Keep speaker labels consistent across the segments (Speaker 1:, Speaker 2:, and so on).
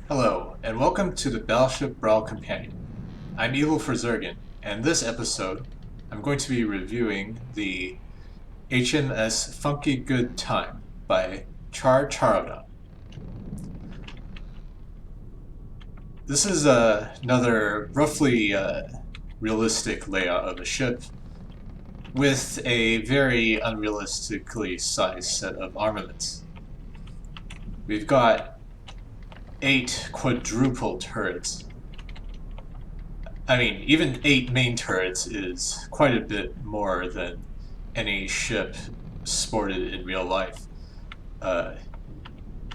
Speaker 1: Hello, and welcome to the Battleship Brawl Companion. I'm Evil for Zergan, and this episode, I'm going to be reviewing the HMS Funky Good Time by Charodon. This is another roughly realistic layout of a ship with a very unrealistically sized set of armaments. We've got 8 quadruple turrets. I mean, even 8 main turrets is quite a bit more than any ship sported in real life. The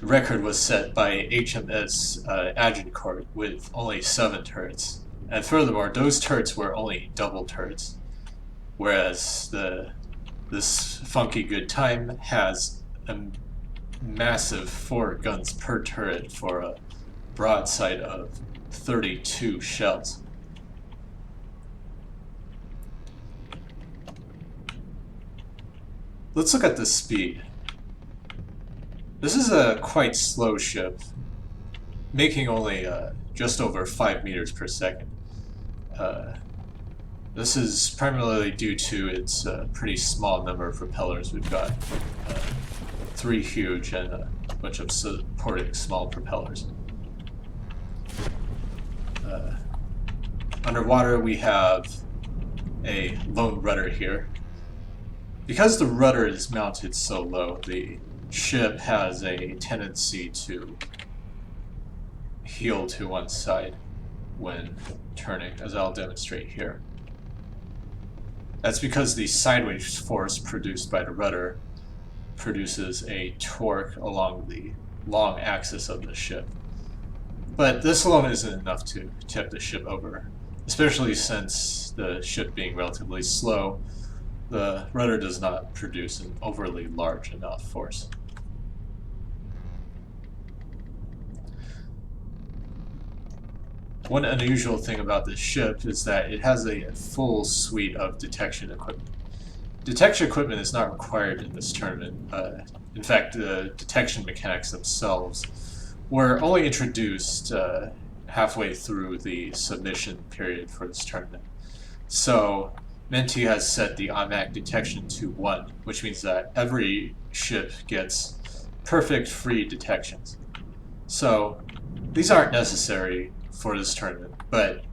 Speaker 1: record was set by HMS Agincourt with only 7 turrets. And furthermore, those turrets were only double turrets. Whereas this Funky Good Time has a massive 4 guns per turret for a broadside of 32 shells. Let's look at the speed. This is a quite slow ship, making only just over 5 meters per second. This is primarily due to its pretty small number of propellers. We've got 3 huge and a bunch of supporting small propellers. Underwater we have a lone rudder here. Because the rudder is mounted so low, the ship has a tendency to heel to one side when turning, as I'll demonstrate here. That's because the sideways force produced by the rudder produces a torque along the long axis of the ship. But this alone isn't enough to tip the ship over, especially since the ship being relatively slow. The rudder does not produce an overly large enough force. One unusual thing about this ship is that it has a full suite of detection equipment. Detection equipment is not required in this tournament. In fact, the detection mechanics themselves were only introduced halfway through the submission period for this tournament. So Menti has set the automatic detection to 1, which means that every ship gets perfect free detections. So these aren't necessary for this tournament, but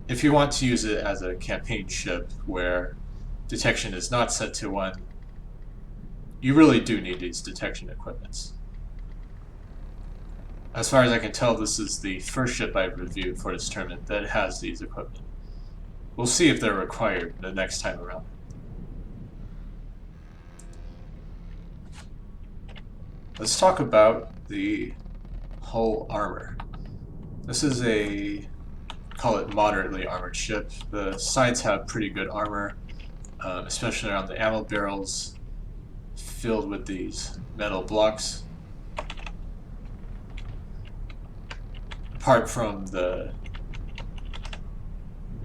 Speaker 1: if you want to use it as a campaign ship where detection is not set to 1, you really do need these detection equipments. As far as I can tell, this is the first ship I've reviewed for this tournament that has these equipment. We'll see if they're required the next time around. Let's talk about the hull armor. This is a, call it moderately armored ship. The sides have pretty good armor, especially around the ammo barrels filled with these metal blocks. Apart from the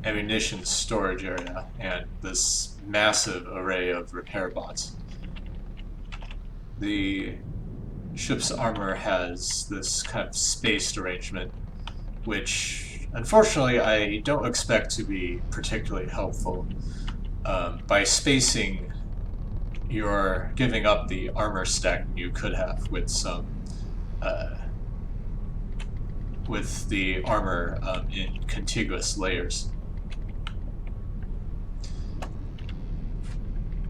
Speaker 1: ammunition storage area and this massive array of repair bots, the ship's armor has this kind of spaced arrangement, which unfortunately I don't expect to be particularly helpful. By spacing, you're giving up the armor stack you could have with some with the armor in contiguous layers.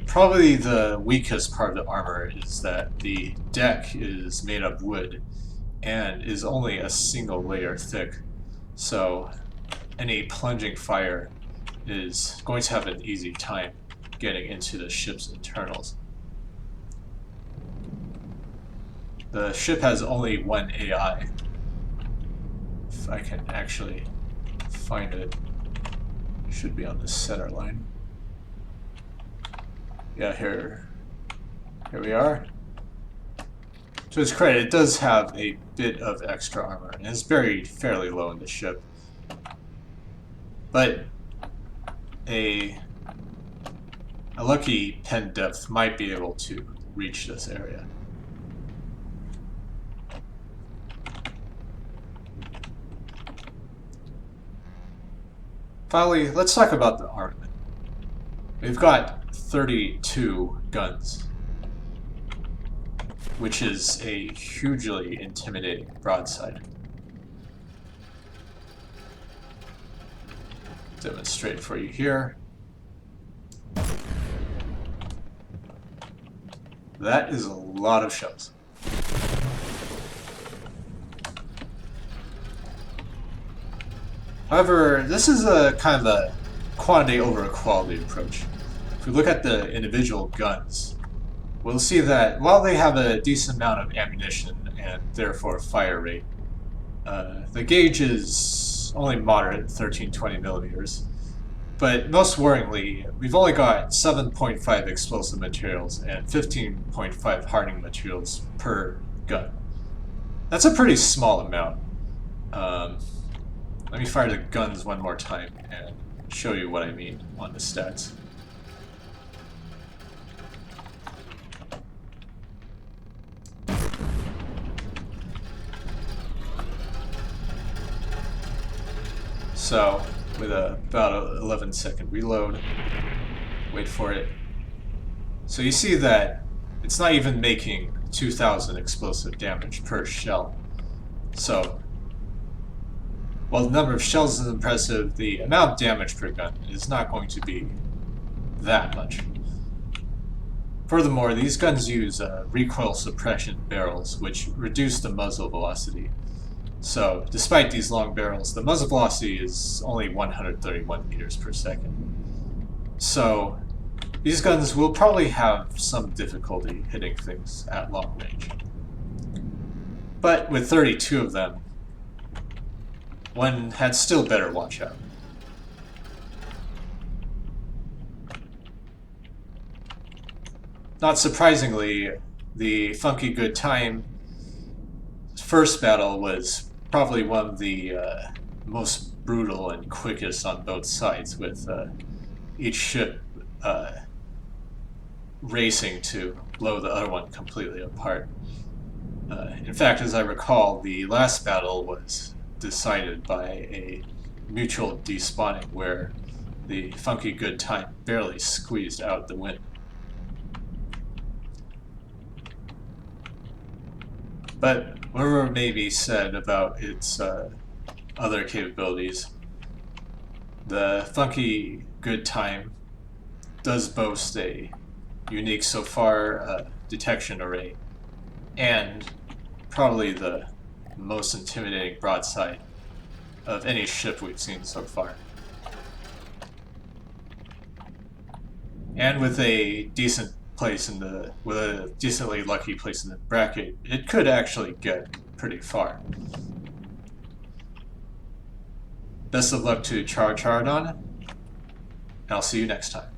Speaker 1: Probably the weakest part of the armor is that the deck is made of wood and is only a single layer thick, so any plunging fire is going to have an easy time getting into the ship's internals. The ship has only 1 AI. If I can actually find it, it should be on the center line. Yeah, here we are. To its credit, it does have a bit of extra armor, and it's buried fairly low in the ship. But a lucky pen depth might be able to reach this area. Finally, let's talk about the armament. We've got 32 guns, which is a hugely intimidating broadside. Demonstrate for you here. That is a lot of shells. However, this is a kind of a quantity over a quality approach. If we look at the individual guns, we'll see that while they have a decent amount of ammunition and therefore fire rate, the gauge is only moderate, 1320 millimeters. But most worryingly, we've only got 7.5 explosive materials and 15.5 hardening materials per gun. That's a pretty small amount. Let me fire the guns one more time and show you what I mean on the stats. So, with about an 11-second reload, wait for it. So you see that it's not even making 2,000 explosive damage per shell. So, while the number of shells is impressive, the amount of damage per gun is not going to be that much. Furthermore, these guns use recoil suppression barrels, which reduce the muzzle velocity. So, despite these long barrels, the muzzle velocity is only 131 meters per second. So, these guns will probably have some difficulty hitting things at long range. But with 32 of them, one had still better watch out. Not surprisingly, the Funky Good Time first battle was probably one of the most brutal and quickest on both sides, with each ship racing to blow the other one completely apart. In fact, as I recall, the last battle was decided by a mutual despawning where the Funky Good Time barely squeezed out the win. But whatever may be said about its other capabilities, the Funky Good Time does boast a unique so far detection array, and probably the most intimidating broadside of any ship we've seen so far. And with a decent place in the, with a decently lucky place in the bracket, it could actually get pretty far. Best of luck to Char Charadon, and I'll see you next time.